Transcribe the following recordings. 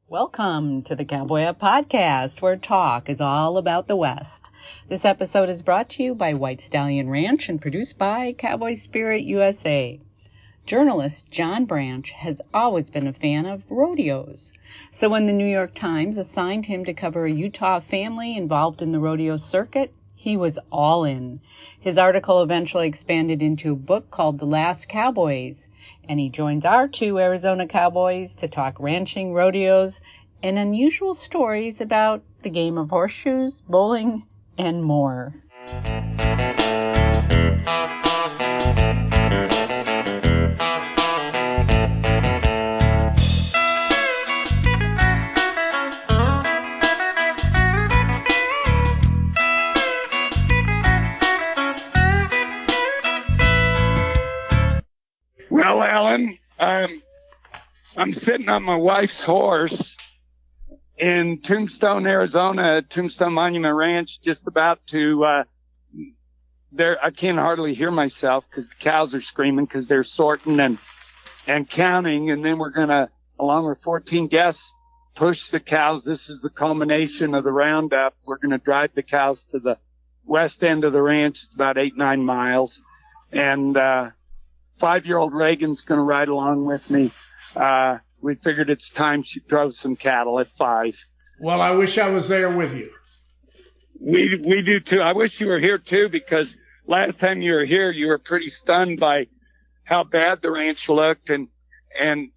Welcome to the Cowboy Up Podcast, where talk is all about the West. This episode is brought to you by White Stallion Ranch and produced by Cowboy Spirit USA. Journalist John Branch has always been a fan of rodeos. So when the New York Times assigned him to cover a Utah family involved in the rodeo circuit, he was all in. His article eventually expanded into a book called The Last Cowboys, and he joins our two Arizona cowboys to talk ranching, rodeos, and unusual stories about the game of horseshoes, bowling, and more. Well, Alan, I'm sitting on my wife's horse in Tombstone, Arizona, at Tombstone Monument Ranch, just about to, I can't hardly hear myself because the cows are screaming because they're sorting and counting. And then we're going to, along with 14 guests, push the cows. This is the culmination of the roundup. We're going to drive the cows to the west end of the ranch. It's about 8-9 miles. And, 5-year-old Reagan's going to ride along with me. We figured it's time she drove some cattle at 5. Well, I wish I was there with you. We do too. I wish you were here too, because last time you were here, you were pretty stunned by how bad the ranch looked. And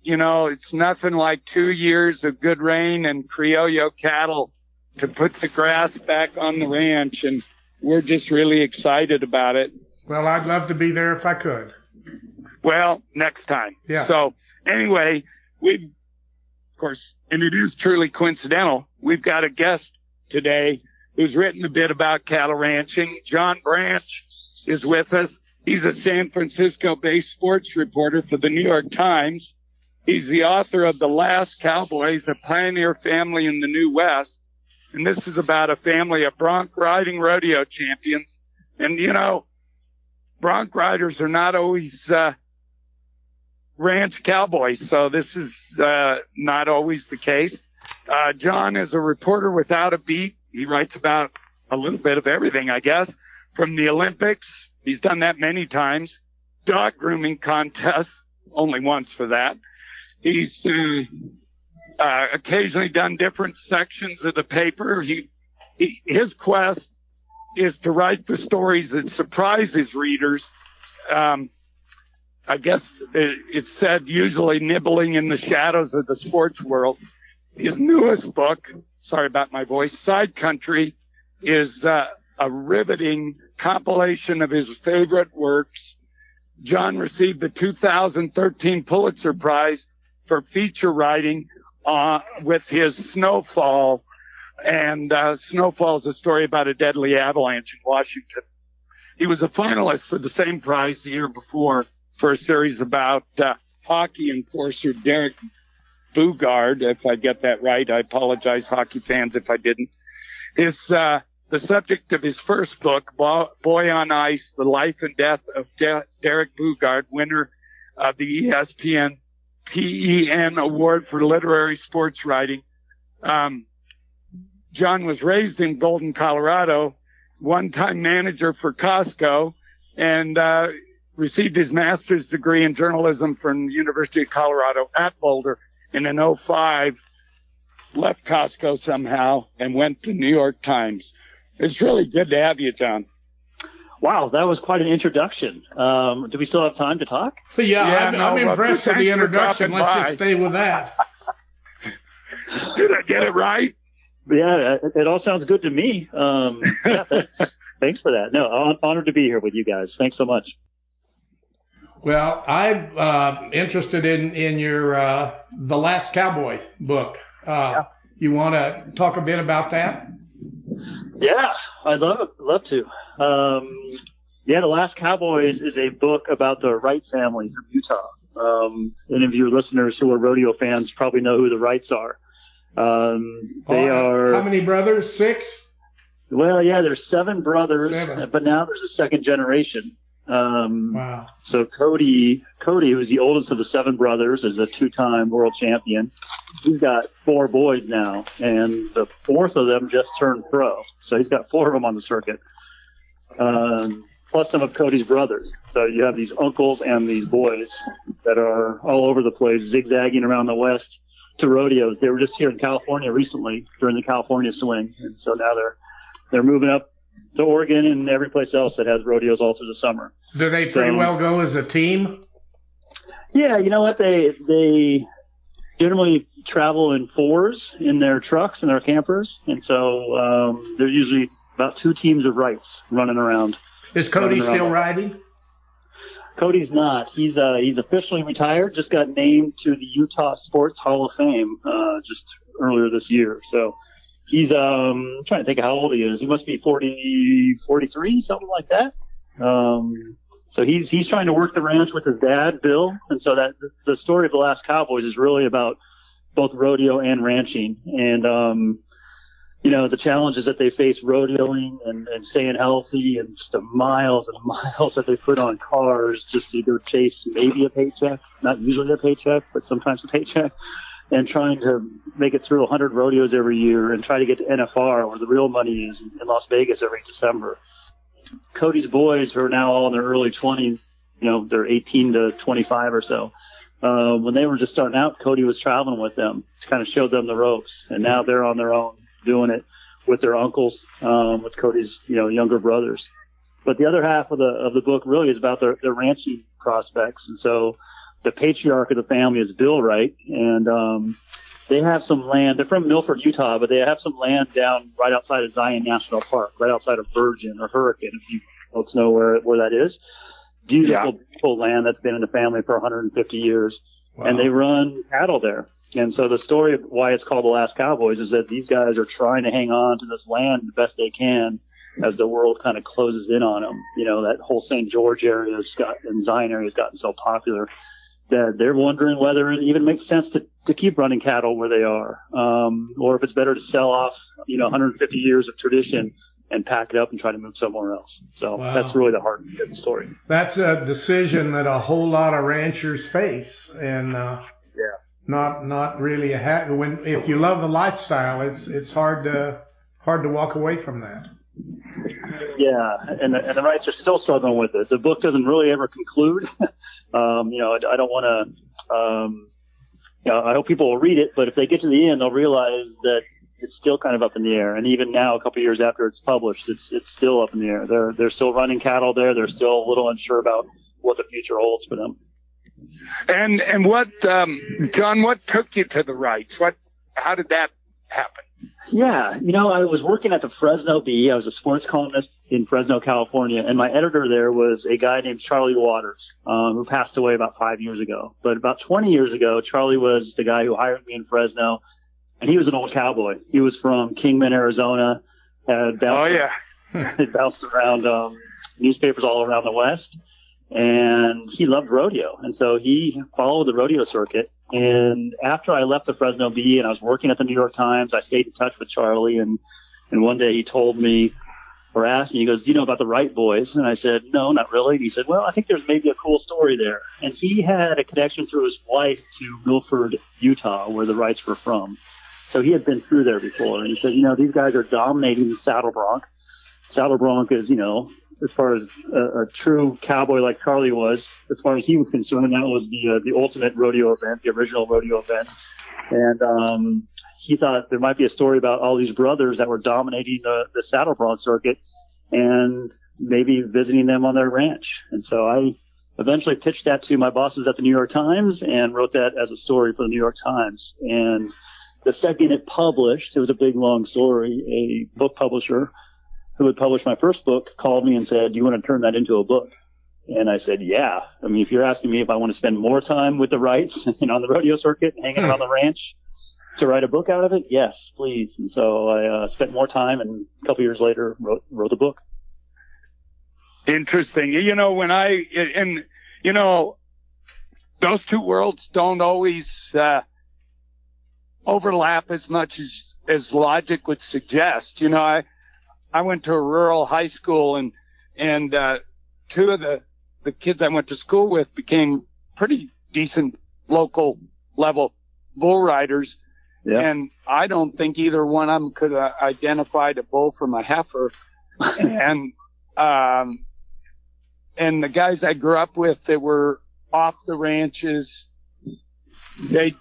you know, it's nothing like 2 years of good rain and Criollo cattle to put the grass back on the ranch. And we're just really excited about it. Well, I'd love to be there if I could. Well, next time. Yeah. So anyway, of course, and it is truly coincidental, we've got a guest today who's written a bit about cattle ranching. John Branch is with us. He's a San Francisco-based sports reporter for the New York Times. He's the author of The Last Cowboys, a pioneer family in the New West. And this is about a family of bronc riding rodeo champions. And, you know, bronc riders are not always ranch cowboys, so this is not always the case. John is a reporter without a beat. He writes about a little bit of everything, I guess, from the Olympics. He's done that many times. Dog grooming contests, only once for that. He's occasionally done different sections of the paper. His quest is to write the stories that surprise his readers. I guess it's said usually nibbling in the shadows of the sports world. His newest book, sorry about my voice, Sidecountry, is a riveting compilation of his favorite works. John received the 2013 Pulitzer Prize for feature writing with his Snowfall. And Snowfall is a story about a deadly avalanche in Washington. He was a finalist for the same prize the year before for a series about hockey enforcer Derek Boogaard, if I get that right. I apologize, hockey fans, if I didn't. The subject of his first book, Boy on Ice, The Life and Death of Derek Boogaard, winner of the ESPN PEN Award for Literary Sports Writing. John was raised in Golden, Colorado, one-time manager for Costco, and received his master's degree in journalism from the University of Colorado at Boulder. And in 2005, left Costco somehow and went to New York Times. It's really good to have you, John. Wow, that was quite an introduction. Do we still have time to talk? Yeah, I'm impressed with the introduction. Let's just stay with that. Did I get it right? Yeah, it all sounds good to me. Yeah, thanks for that. No, honored to be here with you guys. Thanks so much. Well, I'm interested in your The Last Cowboy book. You want to talk a bit about that? Yeah, I'd love to. The Last Cowboys is a book about the Wright family from Utah. Any of your listeners who are rodeo fans probably know who the Wrights are. They are. How many brothers? 6? Well, yeah, there's 7 brothers, but now there's a second generation. Wow. So Cody, who's the oldest of the 7 brothers, is a 2-time world champion. He's got 4 boys now, and the 4th of them just turned pro. So he's got 4 of them on the circuit, plus some of Cody's brothers. So you have these uncles and these boys that are all over the place, zigzagging around the West to rodeos. They were just here in California recently during the California swing, and so now they're moving up to Oregon and every place else that has rodeos all through the summer. Do they pretty well go as a team? Yeah, you know what? They generally travel in 4s in their trucks and their campers, and so they're usually about 2 teams of Wrights running around. Is Cody still riding? Cody's not. He's officially retired. Just got named to the Utah Sports Hall of Fame just earlier this year. So he's I'm trying to think of how old he is. He must be 43, something like that. So he's trying to work the ranch with his dad, Bill. And so that the story of the Last Cowboys is really about both rodeo and ranching. And the challenges that they face rodeoing and staying healthy, and just the miles and miles that they put on cars just to go chase maybe a paycheck, not usually a paycheck, but sometimes a paycheck, and trying to make it through 100 rodeos every year and try to get to NFR, where the real money is, in Las Vegas every December. Cody's boys, who are now all in their early 20s, they're 18 to 25 or so. When they were just starting out, Cody was traveling with them to kind of show them the ropes, and now they're on their own doing it with their uncles, with Cody's, younger brothers. But the other half of the book really is about their ranching prospects. And so the patriarch of the family is Bill Wright, and they have some land. They're from Milford, Utah, but they have some land down right outside of Zion National Park, right outside of Virgin or Hurricane, if you folks know where that is. Beautiful land that's been in the family for 150 years. Wow. And they run cattle there. And so the story of why it's called The Last Cowboys is that these guys are trying to hang on to this land the best they can as the world kind of closes in on them. That whole St. George area and Zion area has gotten so popular that they're wondering whether it even makes sense to keep running cattle where they are, or if it's better to sell off, 150 years of tradition and pack it up and try to move somewhere else. So That's really the heart of the story. That's a decision that a whole lot of ranchers face, and not really if you love the lifestyle, it's hard to walk away from that. Yeah, and the Wrights are still struggling with it. The book doesn't really ever conclude. I don't want to. I hope people will read it, but if they get to the end, they'll realize that it's still kind of up in the air. And even now, a couple of years after it's published, it's still up in the air. They're still running cattle there. They're still a little unsure about what the future holds for them. And what, John, what took you to the Wrights? How did that happen? Yeah, I was working at the Fresno Bee. I was a sports columnist in Fresno, California, and my editor there was a guy named Charlie Waters, who passed away about 5 years ago. But about 20 years ago, Charlie was the guy who hired me in Fresno, and he was an old cowboy. He was from Kingman, Arizona, had bounced around newspapers all around the West, and he loved rodeo. And so he followed the rodeo circuit. And after I left the Fresno Bee and I was working at the New York Times, I stayed in touch with Charlie. And one day he told me, or asked me, he goes, "Do you know about the Wright boys?" And I said, "No, not really." And he said, "Well, I think there's maybe a cool story there." And he had a connection through his wife to Milford, Utah, where the Wrights were from. So he had been through there before. And he said, these guys are dominating the saddle bronc. Saddle bronc is, as far as a true cowboy like Charlie was, as far as he was concerned, that was the ultimate rodeo event, the original rodeo event. And he thought there might be a story about all these brothers that were dominating the saddle bronc circuit and maybe visiting them on their ranch. And so I eventually pitched that to my bosses at the New York Times and wrote that as a story for the New York Times. And the second it published, it was a big, long story, a book publisher who had published my first book called me and said, "Do you want to turn that into a book?" And I said, "Yeah. I mean, if you're asking me if I want to spend more time with the Wrights and on the rodeo circuit, hanging around the ranch to write a book out of it, yes, please." And so I spent more time, and a couple years later wrote the book. Interesting. Those two worlds don't always overlap as much as logic would suggest. I went to a rural high school, and two of the the kids I went to school with became pretty decent local level bull riders. Yeah. And I don't think either one of them could have identified a bull from a heifer. And the guys I grew up with that were off the ranches, they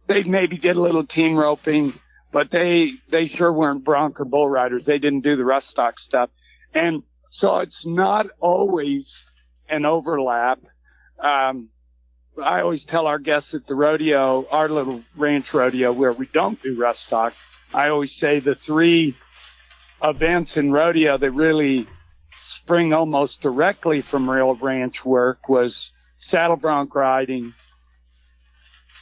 maybe did a little team roping, but they sure weren't bronc or bull riders. They didn't do the rough stock stuff. And so it's not always an overlap. I always tell our guests at the rodeo, our little ranch rodeo where we don't do rough stock, I always say the 3 events in rodeo that really spring almost directly from real ranch work was saddle bronc riding,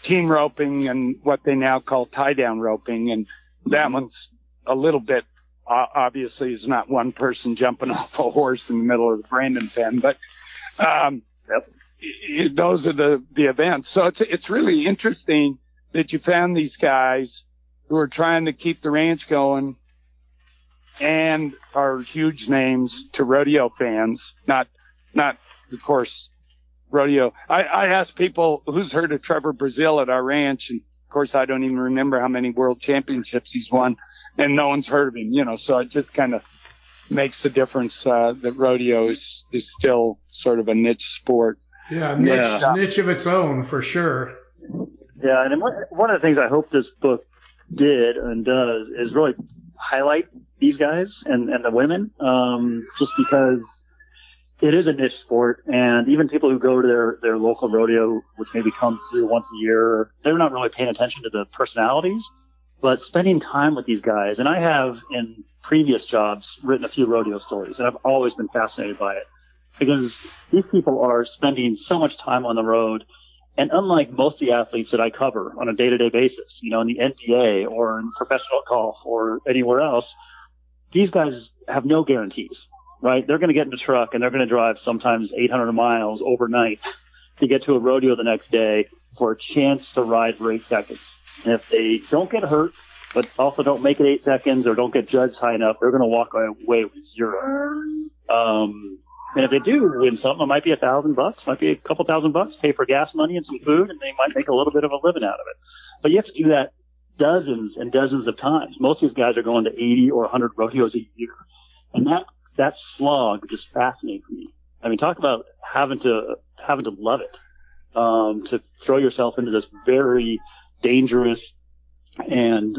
team roping, and what they now call tie-down roping. And that one's a little bit, obviously, is not one person jumping off a horse in the middle of the Brandon pen, but those are the events. So it's really interesting that you found these guys who are trying to keep the ranch going and are huge names to rodeo fans. Not of course, rodeo. I asked people who's heard of Trevor Brazil at our ranch, and of course I don't even remember how many world championships he's won, and no one's heard of him, so it just kind of makes the difference that rodeo is still sort of a niche sport. Yeah, niche of its own, for sure. Yeah, and one of the things I hope this book did and does is really highlight these guys and the women, just because it is a niche sport, and even people who go to their local rodeo, which maybe comes through once a year, they're not really paying attention to the personalities, but spending time with these guys. And I have, in previous jobs, written a few rodeo stories, and I've always been fascinated by it, because these people are spending so much time on the road. And unlike most of the athletes that I cover on a day-to-day basis, in the NBA or in professional golf or anywhere else, these guys have no guarantees, right? They're going to get in a truck and they're going to drive sometimes 800 miles overnight to get to a rodeo the next day for a chance to ride for 8 seconds. And if they don't get hurt, but also don't make it 8 seconds or don't get judged high enough, they're going to walk away with 0. And if they do win something, it might be $1,000, might be a couple $1,000, pay for gas money and some food, and they might make a little bit of a living out of it. But you have to do that dozens and dozens of times. Most of these guys are going to 80 or 100 rodeos a year. And that slog just fascinates me. I mean, talk about having to love it, to throw yourself into this very dangerous and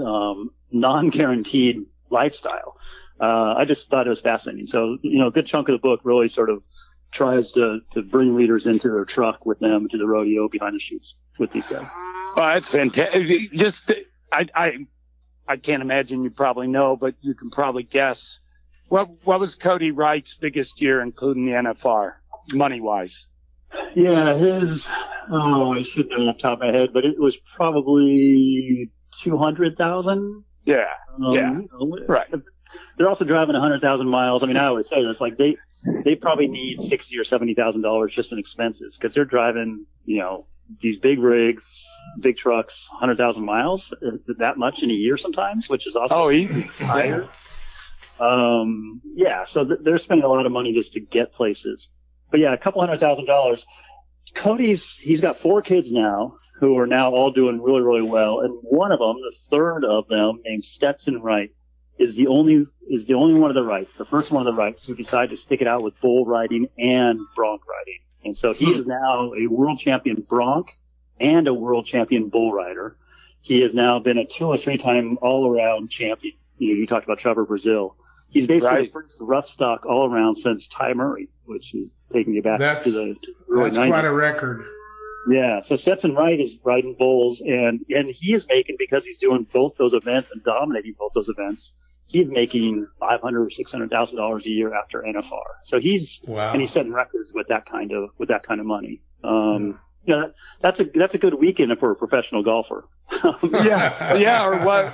non-guaranteed lifestyle. I just thought it was fascinating. So, a good chunk of the book really sort of tries to bring readers into their truck with them to the rodeo behind the chutes with these guys. Well, that's fantastic. Just, I can't imagine you probably know, but you can probably guess. What was Cody Wright's biggest year, including the NFR, money-wise? Yeah, I should know off the top of my head, but it was probably 200,000. Yeah, right. They're also driving 100,000 miles. I mean, I always say this, like they probably need $60,000 or $70,000 just in expenses, because they're driving, these big rigs, big trucks, 100,000 miles, that much in a year sometimes, which is also easy. So they're spending a lot of money just to get places. But yeah, a couple $100,000. He's got 4 kids now who are now all doing really, really well, and one of them, the third of them, named Stetson Wright, is the only one of the Wrights, the first one of the Wrights, who decided to stick it out with bull riding and bronc riding. And so he is now a world champion bronc and a world champion bull rider. He has now been a 2 or 3 time all-around champion. You talked about Trevor Brazil. He's basically the first rough stock all-around since Ty Murray, which is taking you back to the early 90s. That's quite a record. Yeah, so Stetson Wright is riding bulls, and he is making, because he's doing both those events and dominating both those events, he's making $500,000 or $600,000 a year after NFR. So he's setting records with that kind of money. That's a good weekend for a professional golfer. Or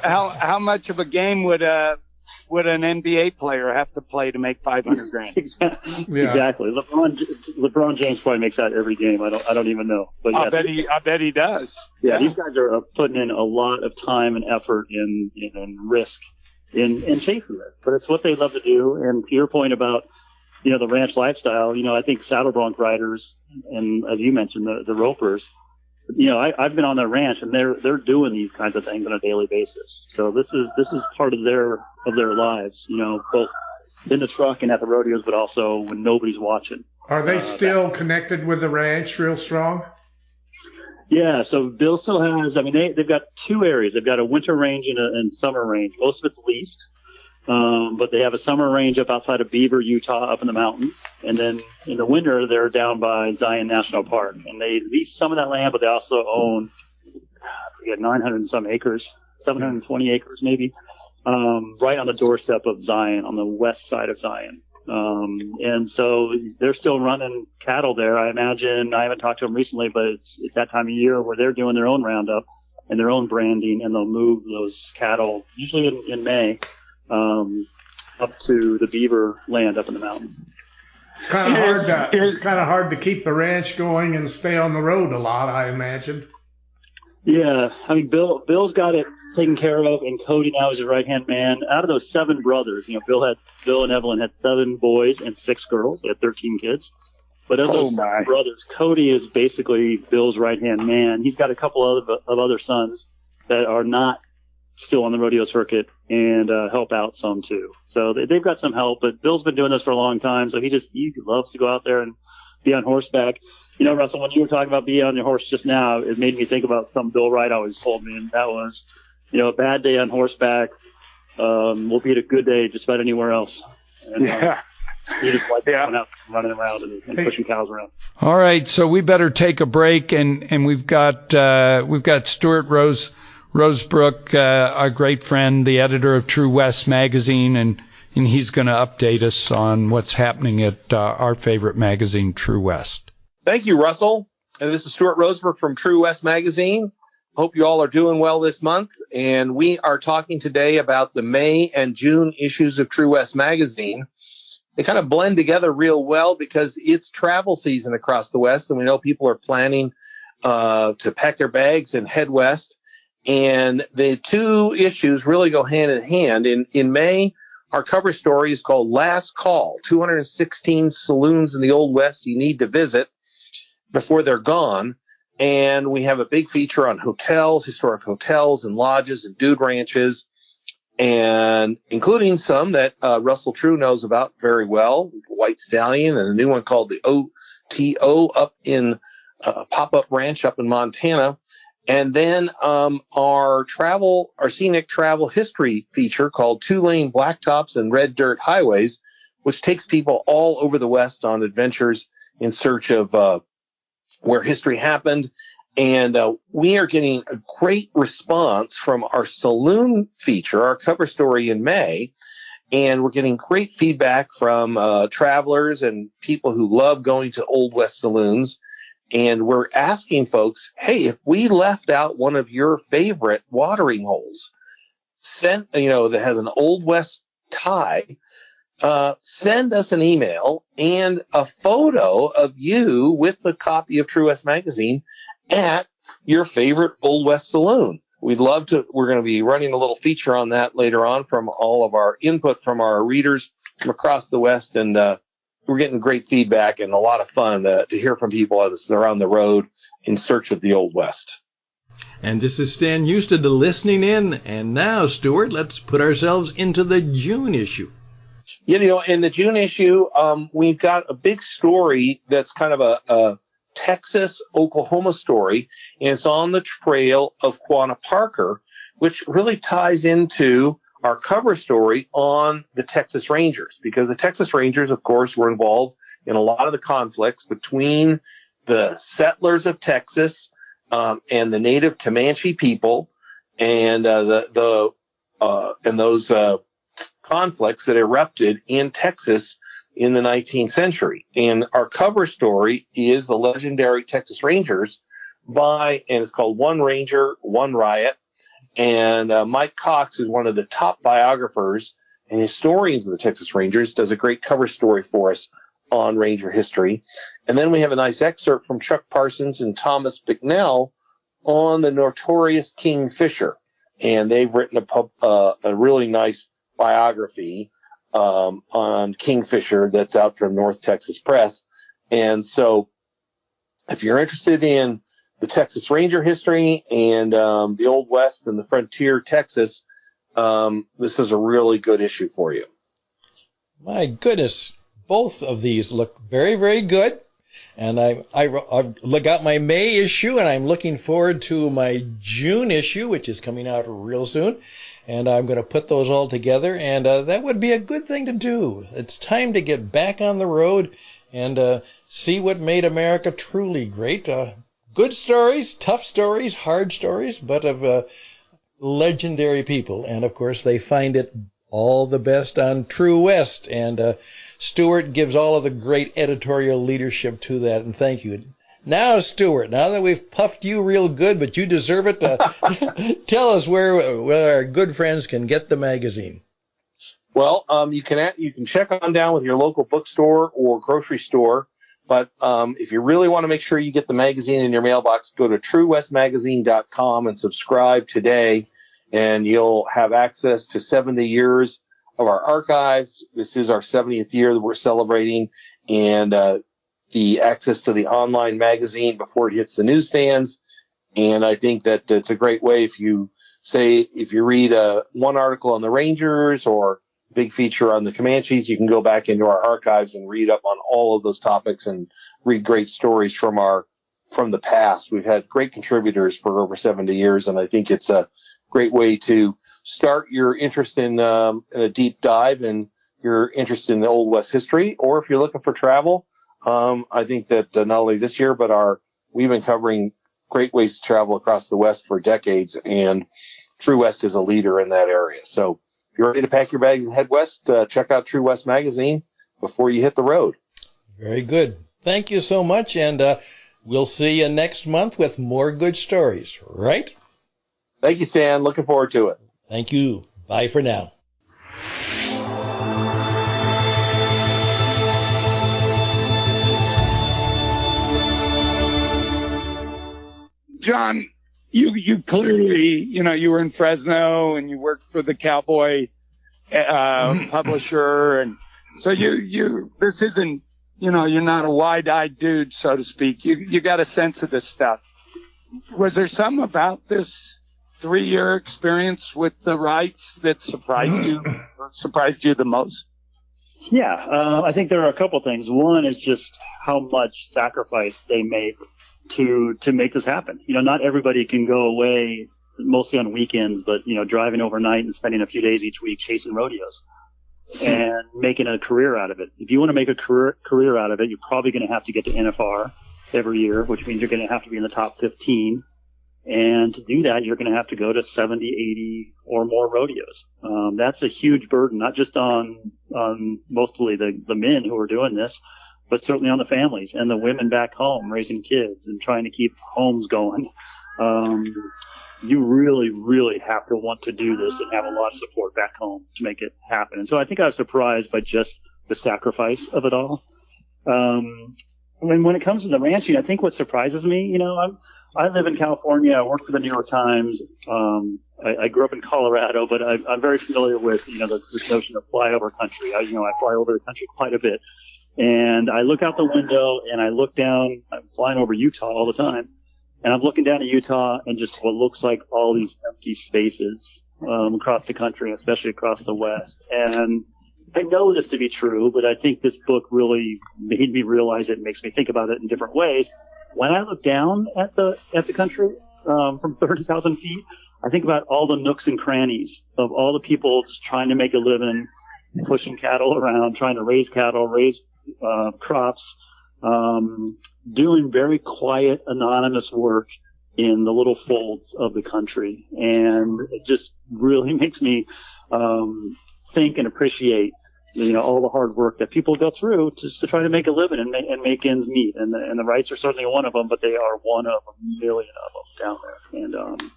how much of a game would an NBA player have to play to make $500,000? Exactly. LeBron James probably makes that every game. I don't even know. But I bet he does. Yeah, these guys are putting in a lot of time and effort and risk in chasing it. But it's what they love to do. And to your point about the ranch lifestyle, I think saddle bronc riders, and as you mentioned, the ropers, I've been on their ranch, and they're doing these kinds of things on a daily basis. So this is part of their lives, both in the truck and at the rodeos, but also when nobody's watching. Are they still connected with the ranch real strong? Yeah, so Bill still has, they've got two areas. They've got a winter range and summer range. Most of it's leased, but they have a summer range up outside of Beaver, Utah, up in the mountains. And then in the winter, they're down by Zion National Park. And they lease some of that land, but they also own, 900 and some acres, 720 acres maybe, right on the doorstep of Zion, on the west side of Zion. And so they're still running cattle there. I imagine, I haven't talked to them recently, but it's that time of year where they're doing their own roundup and their own branding, and they'll move those cattle, usually in May, up to the beaver land up in the mountains. It's kind of hard to keep the ranch going and stay on the road a lot, I imagine. Yeah, Bill's got it taken care of, and Cody now is his right-hand man. Out of those 7 brothers, Bill and Evelyn had 7 boys and 6 girls. They had 13 kids. But of those 7 brothers, Cody is basically Bill's right-hand man. He's got a couple of other sons that are not still on the rodeo circuit and help out some too. So they've got some help, but Bill's been doing this for a long time, so he loves to go out there and be on horseback. Russell, when you were talking about being on your horse just now, it made me think about something Bill Wright always told me, and that was, a bad day on horseback will beat a good day just about anywhere else. And, he just likes going out running around and pushing cows around. All right, so we better take a break, and we've got Stuart Rosebrook, our great friend, the editor of True West magazine, and he's going to update us on what's happening at our favorite magazine, True West. Thank you, Russell. And this is Stuart Rosebrook from True West magazine. Hope you all are doing well this month. And we are talking today about the May and June issues of True West magazine. They kind of blend together real well because it's travel season across the West, and we know people are planning to pack their bags and head west. And the two issues really go hand in hand. In May, our cover story is called Last Call, 216 saloons in the Old West you need to visit before they're gone. And we have a big feature on hotels, historic hotels and lodges and dude ranches, and including some that Russell True knows about very well, White Stallion, and a new one called the OTO up in Pop-Up Ranch up in Montana. And then our scenic travel history feature called 2-Lane Blacktops and Red Dirt Highways, which takes people all over the West on adventures in search of where history happened. And we are getting a great response from our saloon feature, our cover story in May. And we're getting great feedback from travelers and people who love going to Old West saloons. And we're asking folks, hey, if we left out one of your favorite watering holes, that has an Old West tie, send us an email and a photo of you with a copy of True West magazine at your favorite Old West saloon. We'd love to. We're going to be running a little feature on that later on from all of our input from our readers from across the West. And we're getting great feedback and a lot of fun to hear from people as they're on the road in search of the Old West. And this is Stan Houston listening in. And now, Stuart, let's put ourselves into the June issue. In the June issue, we've got a big story that's kind of a Texas-Oklahoma story, and it's on the trail of Quanah Parker, which really ties into our cover story on the Texas Rangers, because the Texas Rangers, of course, were involved in a lot of the conflicts between the settlers of Texas and the native Comanche people, and those conflicts that erupted in Texas in the 19th century. And our cover story is the legendary Texas Rangers and it's called One Ranger, One Riot. And Mike Cox, who's one of the top biographers and historians of the Texas Rangers, does a great cover story for us on Ranger history. And then we have a nice excerpt from Chuck Parsons and Thomas Bicknell on the notorious King Fisher. And they've written a really nice biography on Kingfisher that's out from North Texas Press. And so if you're interested in the Texas Ranger history and the Old West and the frontier Texas, this is a really good issue for you. My goodness, both of these look very, very good. And I've got my May issue, and I'm looking forward to my June issue, which is coming out real soon. And I'm going to put those all together, and that would be a good thing to do. It's time to get back on the road and see what made America truly great. Good stories, tough stories, hard stories, but of legendary people. And, of course, they find it all the best on True West. And Stuart gives all of the great editorial leadership to that, and thank you. Now, Stuart, now that we've puffed you real good, but you deserve it, tell us where our good friends can get the magazine. Well, you can check on down with your local bookstore or grocery store. But if you really want to make sure you get the magazine in your mailbox, go to truewestmagazine.com and subscribe today, and you'll have access to 70 years of our archives. This is our 70th year that we're celebrating, and the access to the online magazine before it hits the newsstands. And I think that it's a great way if you read one article on the Rangers or a big feature on the Comanches, you can go back into our archives and read up on all of those topics and read great stories from the past. We've had great contributors for over 70 years, and I think it's a great way to start your interest in a deep dive and your interest in the Old West history. Or if you're looking for travel, I think that not only this year, but we've been covering great ways to travel across the West for decades, and True West is a leader in that area. So if you're ready to pack your bags and head west, check out True West Magazine before you hit the road. Very good. Thank you so much, and we'll see you next month with more good stories, right? Thank you, Stan. Looking forward to it. Thank you. Bye for now. John, you clearly, you were in Fresno and you worked for the Cowboy publisher, and so this isn't, you're not a wide-eyed dude, so to speak. You got a sense of this stuff. Was there something about this 3-year experience with the rights that surprised you the most? Yeah, I think there are a couple things. One is just how much sacrifice they made to make this happen. Not everybody can go away, mostly on weekends, but driving overnight and spending a few days each week chasing rodeos and making a career out of it. If you want to make a career out of it, you're probably going to have to get to NFR every year, which means you're going to have to be in the top 15. And to do that, you're going to have to go to 70, 80 or more rodeos. That's a huge burden, not just on mostly the men who are doing this, but certainly on the families and the women back home raising kids and trying to keep homes going. You really, really have to want to do this and have a lot of support back home to make it happen. And so I think I was surprised by just the sacrifice of it all. When it comes to the ranching, I think what surprises me, I live in California. I work for the New York Times. I grew up in Colorado, but I'm very familiar with, this notion of flyover country. I fly over the country quite a bit. And I look out the window and I look down. I'm flying over Utah all the time. And I'm looking down at Utah and just what looks like all these empty spaces across the country, especially across the West. And I know this to be true, but I think this book really made me realize it and makes me think about it in different ways. When I look down at the country from 30,000 feet, I think about all the nooks and crannies of all the people just trying to make a living, pushing cattle around, trying to raise cattle, raise crops, doing very quiet, anonymous work in the little folds of the country. And it just really makes me think and appreciate all the hard work that people go through to try to make a living and make ends meet. And the rights are certainly one of them, but they are one of a million of them down there. And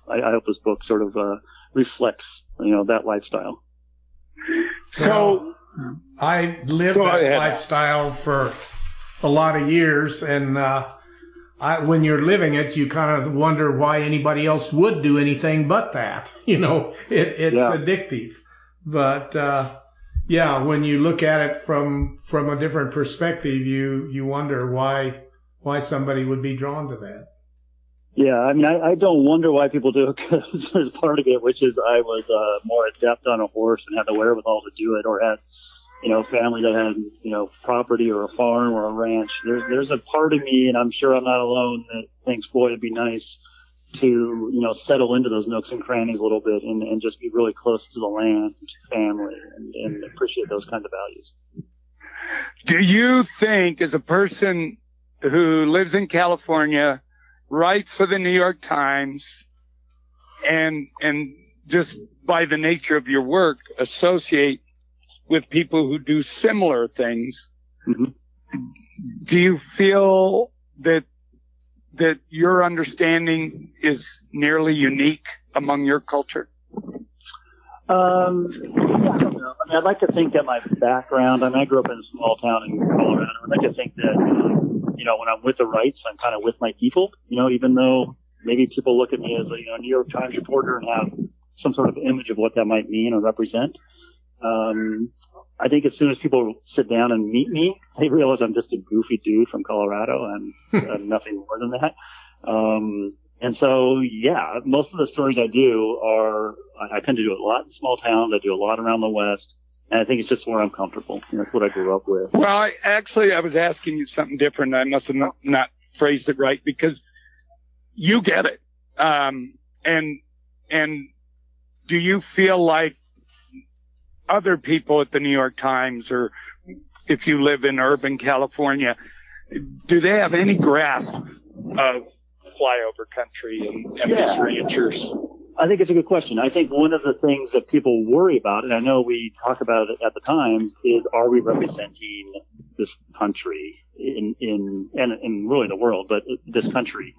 I hope this book sort of reflects, that lifestyle. So I lived that lifestyle for a lot of years, and when you're living it, you kind of wonder why anybody else would do anything but that. It's addictive. But yeah, when you look at it from a different perspective, you wonder why somebody would be drawn to that. Yeah, I mean, I don't wonder why people do it, because there's part of it which is I was more adept on a horse and had the wherewithal to do it, or had, family that had, property or a farm or a ranch. There's a part of me, and I'm sure I'm not alone, that thinks, boy, it'd be nice to, settle into those nooks and crannies a little bit and just be really close to the land, to family, and appreciate those kinds of values. Do you think, as a person who lives in California, writes for the New York Times, and just by the nature of your work associate with people who do similar things, mm-hmm. do you feel that your understanding is nearly unique among your culture? Yeah, I don't know. I mean, I'd like to think that my background, I grew up in a small town in Colorado. I'd like to think that, when I'm with the Wrights, I'm kind of with my people, even though maybe people look at me as a, New York Times reporter and have some sort of image of what that might mean or represent. I think as soon as people sit down and meet me, they realize I'm just a goofy dude from Colorado and I'm nothing more than that. And so, yeah, most of the stories I do I tend to do a lot in small towns. I do a lot around the West. And I think it's just where I'm comfortable. That's what I grew up with. Well, I was asking you something different. I must have not phrased it right, because you get it. And do you feel like other people at the New York Times, or if you live in urban California, do they have any grasp of flyover country and these ranchers? I think it's a good question. I think one of the things that people worry about, and I know we talk about it at the Times, is, are we representing this country in really the world, but this country,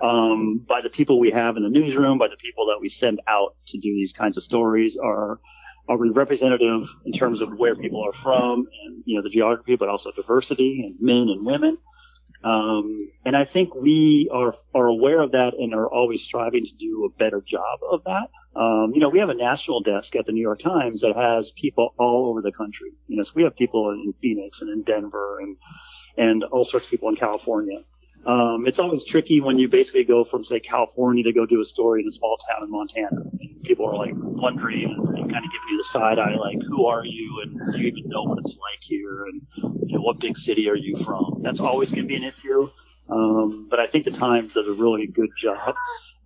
by the people we have in the newsroom, by the people that we send out to do these kinds of stories? Are we representative in terms of where people are from and, the geography, but also diversity and men and women? And I think we are aware of that and are always striving to do a better job of that. We have a national desk at the New York Times that has people all over the country. So we have people in Phoenix and in Denver and all sorts of people in California. It's always tricky when you basically go from, say, California to go do a story in a small town in Montana. And people are like wondering and kind of giving you the side eye, like, who are you? And do you even know what it's like here? And, what big city are you from? That's always going to be an issue. But I think the Times does a really good job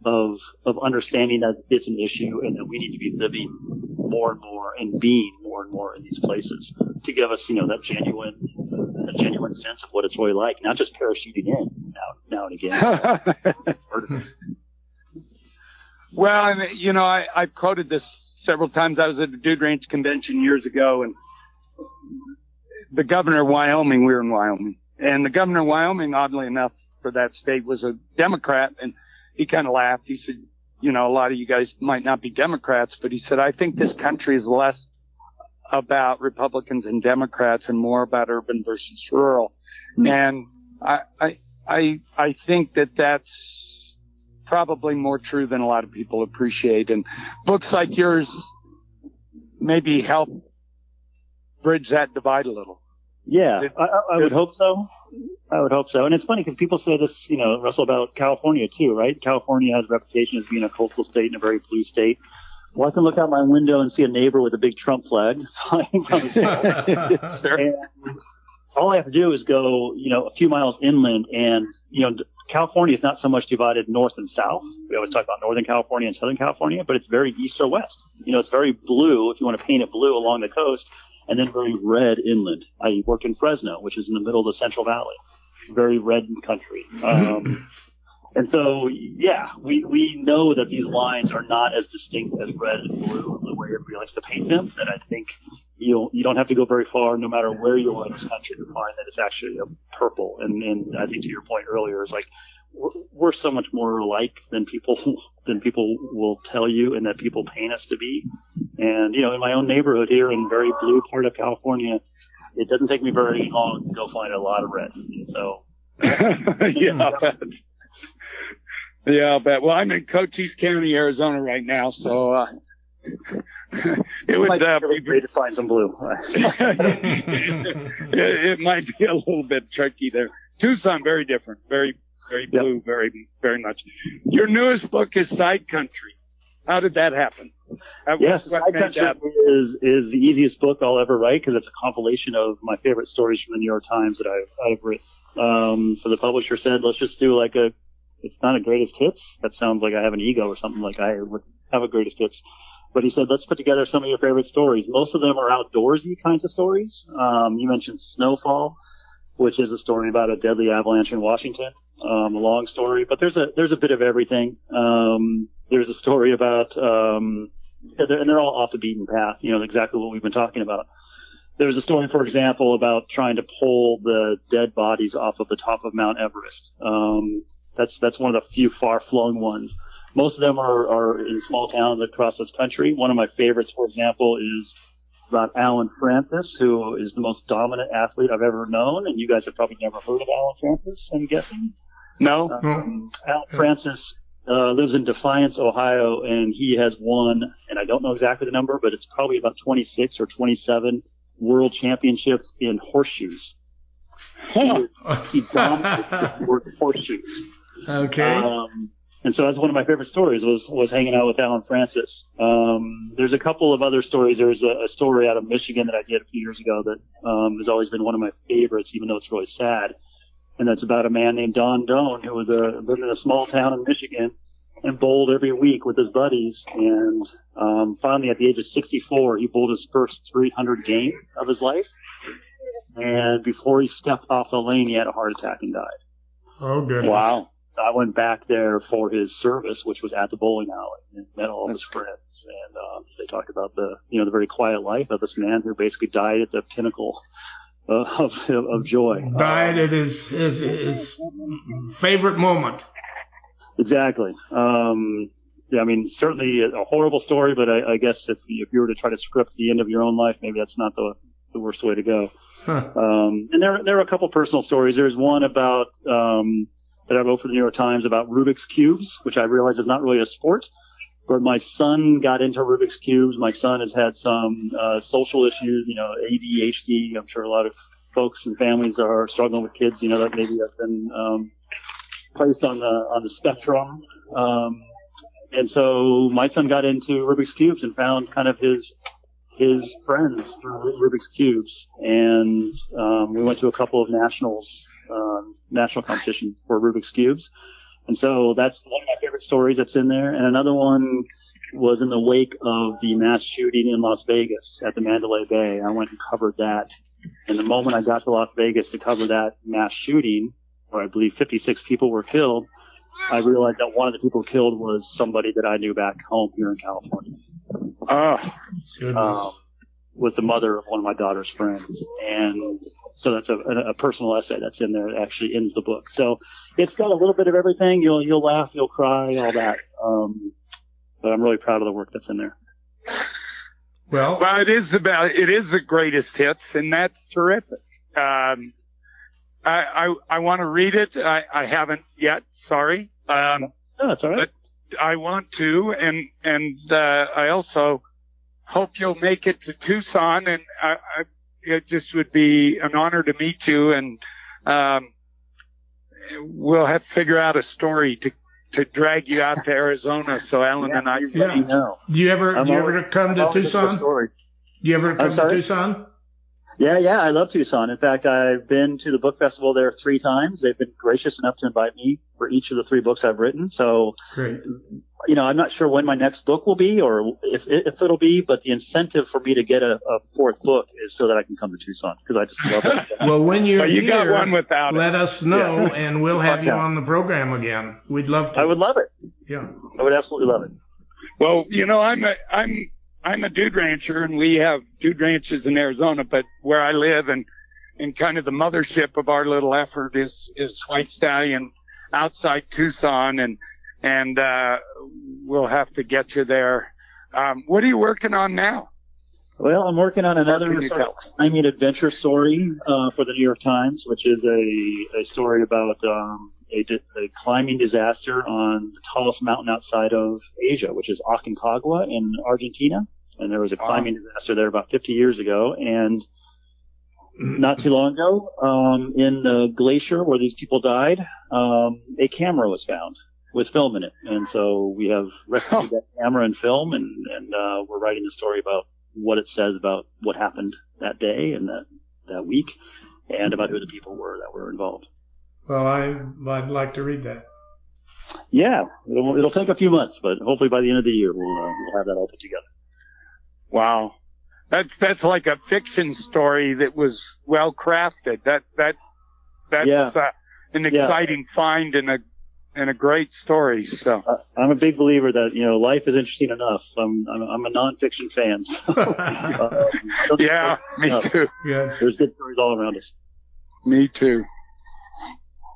of understanding that it's an issue and that we need to be living more and more and being more and more in these places to give us, that genuine sense of what it's really like, not just parachuting in now and again. Well, I've quoted this several times. I was at a Dude Ranch convention years ago, and the governor of Wyoming, we were in Wyoming, and the governor of Wyoming, oddly enough, for that state was a Democrat, and he kind of laughed. He said, a lot of you guys might not be Democrats, but he said, I think this country is less about Republicans and Democrats and more about urban versus rural. And I think that that's probably more true than a lot of people appreciate. And books like yours maybe help bridge that divide a little. Yeah, I would hope so. I would hope so. And it's funny because people say this, Russell, about California too, right? California has a reputation as being a coastal state and a very blue state. Well, I can look out my window and see a neighbor with a big Trump flag flying from his wall. Sure. And all I have to do is go, a few miles inland, and, California is not so much divided north and south. We always talk about Northern California and Southern California, but it's very east or west. It's very blue, if you want to paint it blue, along the coast, and then very red inland. I worked in Fresno, which is in the middle of the Central Valley. Very red country. And so, yeah, we know that these lines are not as distinct as red and blue the way everybody likes to paint them, that I think you don't have to go very far, no matter where you are in this country, to find that it's actually a purple. And I think to your point earlier, is like we're so much more alike than people will tell you and that people paint us to be. And, in my own neighborhood here in very blue part of California, it doesn't take me very long to go find a lot of red. So, yeah, I bet. Yeah, I bet. Well, I'm in Cochise County, Arizona right now, so It would be great to find some blue. It might be a little bit tricky there. Tucson, very different, very blue, very, very much. Your newest book is Sidecountry. How did that happen? Yes, Sidecountry is the easiest book I'll ever write because it's a compilation of my favorite stories from the New York Times that I've written. So the publisher said, let's just do it's not a greatest hits. That sounds like I have an ego or something, like I would have a greatest hits. But he said, let's put together some of your favorite stories. Most of them are outdoorsy kinds of stories. You mentioned Snowfall, which is a story about a deadly avalanche in Washington. A long story, but there's a bit of everything. There's a story about, and they're all off the beaten path, exactly what we've been talking about. There's a story, for example, about trying to pull the dead bodies off of the top of Mount Everest. That's one of the few far-flung ones. Most of them are in small towns across this country. One of my favorites, for example, is about Alan Francis, who is the most dominant athlete I've ever known. And you guys have probably never heard of Alan Francis, I'm guessing. No. Alan Francis lives in Defiance, Ohio, and he has won, and I don't know exactly the number, but it's probably about 26 or 27 world championships in horseshoes. He dominates the sport of horseshoes. Okay. And so that's one of my favorite stories was hanging out with Alan Francis. There's a couple of other stories. There's a story out of Michigan that I did a few years ago that has always been one of my favorites, even though it's really sad. And that's about a man named Don Doan who lived in a small town in Michigan and bowled every week with his buddies. And finally, at the age of 64, he bowled his first 300 game of his life. And before he stepped off the lane, he had a heart attack and died. Oh, goodness. Wow. So I went back there for his service, which was at the bowling alley, and met all of his friends. And they talked about the very quiet life of this man who basically died at the pinnacle of joy. Died at his favorite moment. Exactly. Yeah, I mean, certainly a horrible story, but I guess if you were to try to script the end of your own life, maybe that's not the worst way to go. Huh. And there are a couple personal stories. There's one about that I wrote for the New York Times about Rubik's Cubes, which I realize is not really a sport. But my son got into Rubik's Cubes. My son has had some social issues, ADHD. I'm sure a lot of folks and families are struggling with kids, that maybe have been placed on the spectrum. And so my son got into Rubik's Cubes and found kind of his friends through Rubik's Cubes. And we went to a couple of national competitions for Rubik's Cubes. And so that's one of my favorite stories that's in there. And another one was in the wake of the mass shooting in Las Vegas at the Mandalay Bay. I went and covered that. And the moment I got to Las Vegas to cover that mass shooting, where I believe 56 people were killed, I realized that one of the people killed was somebody that I knew back home here in California. Was the mother of one of my daughter's friends. And so that's a personal essay that's in there. It actually ends the book. So it's got a little bit of everything. You'll laugh, you'll cry, all that. But I'm really proud of the work that's in there. Well, it is the greatest hits, and that's terrific. I want to read it. I haven't yet. Sorry. No, that's all right. But I want to, and I also hope you'll make it to Tucson, and it just would be an honor to meet you, and we'll have to figure out a story to drag you out to Arizona so Alan and I see. Do you ever come to Tucson? Do you ever come to Tucson? Yeah, I love Tucson. In fact, I've been to the book festival there 3 times. They've been gracious enough to invite me for each of the 3 books I've written. So, great. I'm not sure when my next book will be or if it'll be, but the incentive for me to get a 4th book is so that I can come to Tucson because I just love it. Well, when you're you here, got one without let us know, Yeah. and we'll have you on the program again. We'd love to. I would love it. Yeah. I would absolutely love it. Well, I'm a dude rancher, and we have dude ranches in Arizona, but where I live and kind of the mothership of our little effort is White Stallion outside Tucson, and we'll have to get you there. What are you working on now? Well, I'm working on another sort of climate adventure story for the New York Times, which is a story about a climbing disaster on the tallest mountain outside of Asia, which is Aconcagua in Argentina. And there was a climbing disaster there about 50 years ago. And not too long ago, in the glacier where these people died, a camera was found with film in it. And so we have rescued that camera and film, and we're writing the story about what it says about what happened that day and that week, and about who the people were that were involved. Well, I'd like to read that. Yeah, it'll take a few months, but hopefully by the end of the year we'll have that all put together. Wow. That's like a fiction story that was well crafted. That's an exciting find and a great story. So I'm a big believer that life is interesting enough. I'm a nonfiction fan. So, yeah, me too. Yeah, there's good stories all around us. Me too.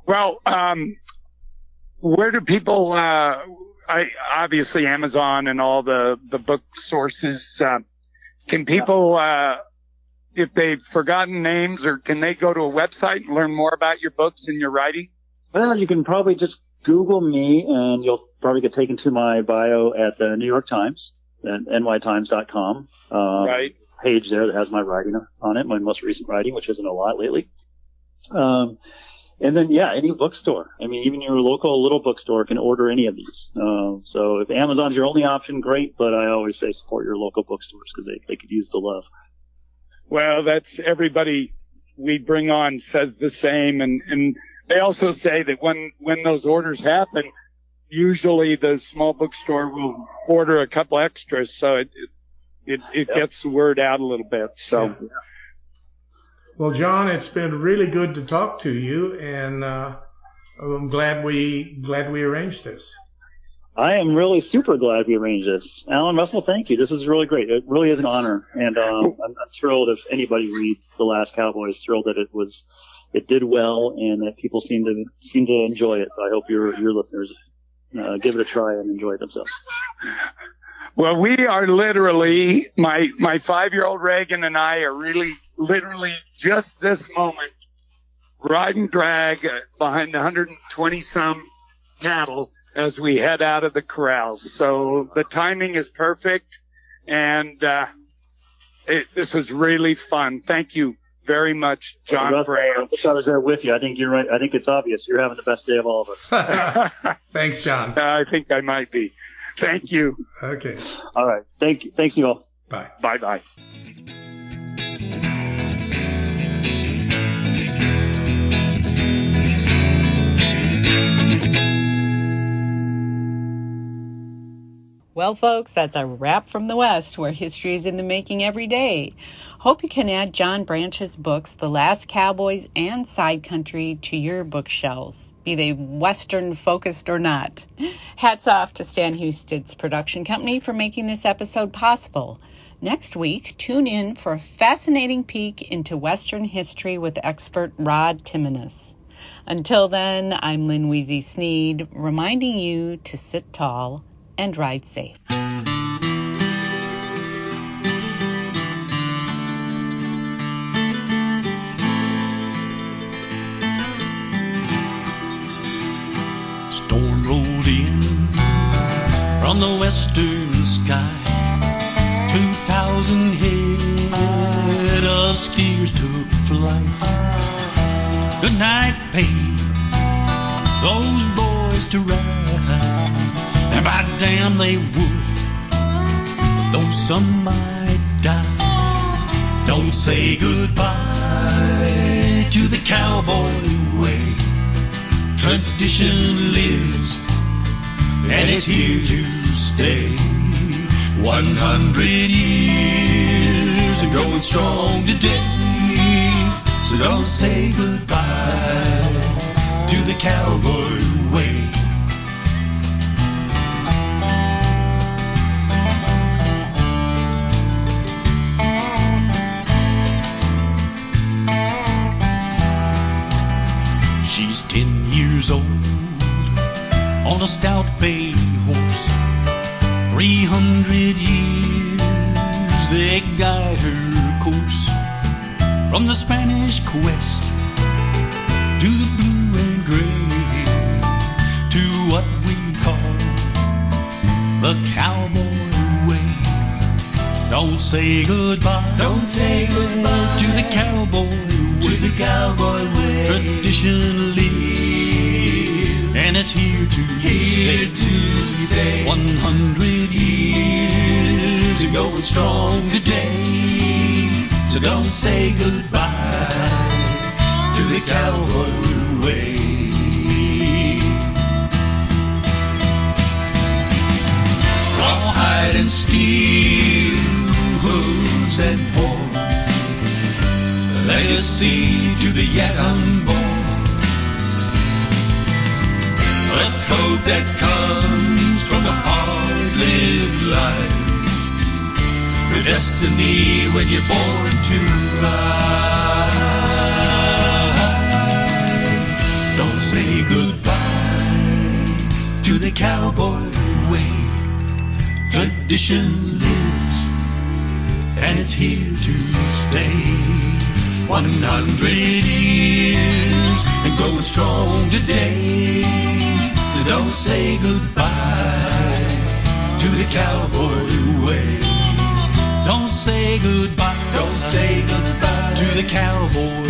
Well, where do people? Obviously Amazon and all the book sources. Can people, if they've forgotten names, or can they go to a website and learn more about your books and your writing? Well, you can probably just Google me, and you'll probably get taken to my bio at the New York Times, at nytimes.com. Right. Page there that has my writing on it, my most recent writing, which isn't a lot lately. And then, any bookstore. I mean, even your local little bookstore can order any of these. So if Amazon's your only option, great, but I always say support your local bookstores because they could use the love. Well, that's everybody we bring on says the same. And they also say that when those orders happen, usually the small bookstore will order a couple extras. So it gets the word out a little bit. So. Yeah. Well, John, it's been really good to talk to you, and I'm glad we arranged this. I am really super glad we arranged this. Alan Russell, thank you. This is really great. It really is an honor, and I'm thrilled if anybody read The Last Cowboys. Thrilled that it did well, and that people seem to enjoy it. So I hope your listeners give it a try and enjoy it themselves. Well, we are literally, my 5-year-old Reagan and I are really literally just this moment ride and drag behind 120 some cattle as we head out of the corrals. So the timing is perfect, and this was really fun. Thank you very much, John Branch. I wish I was there with you. I think you're right. I think it's obvious you're having the best day of all of us. Thanks, John. I think I might be. Thank you. Okay. All right. Thanks you all. Bye. Bye-bye. Well, folks, that's a wrap from the West, where history is in the making every day. Hope you can add John Branch's books, The Last Cowboys and Sidecountry, to your bookshelves, be they Western-focused or not. Hats off to Stan Husted's production company for making this episode possible. Next week, tune in for a fascinating peek into Western history with expert Rod Timonis. Until then, I'm Lynn Weezy Sneed, reminding you to sit tall and ride safe. Storm rolled in from the western sky. 2,000 head of steers took flight. Good night paid those boys to ride. And by damn they would, though some might die. Don't say goodbye to the cowboy way. Tradition lives, and it's here to stay. 100 years and growing strong today. So don't say goodbye to the cowboy way. She's 10 years old on a stout bay horse. 300 years they guide her course from the Spanish quest to the blue and gray. Don't say goodbye. Don't say goodbye to the cowboy way. To the cowboy way. Tradition lives, and it's here to stay. 100 years ago and strong today. So don't say goodbye to the cowboy way. Rawhide and steel, hooves and horns, legacy to the yet unborn. A code that comes from a hard-lived life. Your destiny when you're born to ride. Don't say goodbye to the cowboy way. Tradition lives, and it's here to stay. 100 years and going strong today. So don't say goodbye to the cowboy way. Don't say goodbye. Don't say goodbye to the cowboy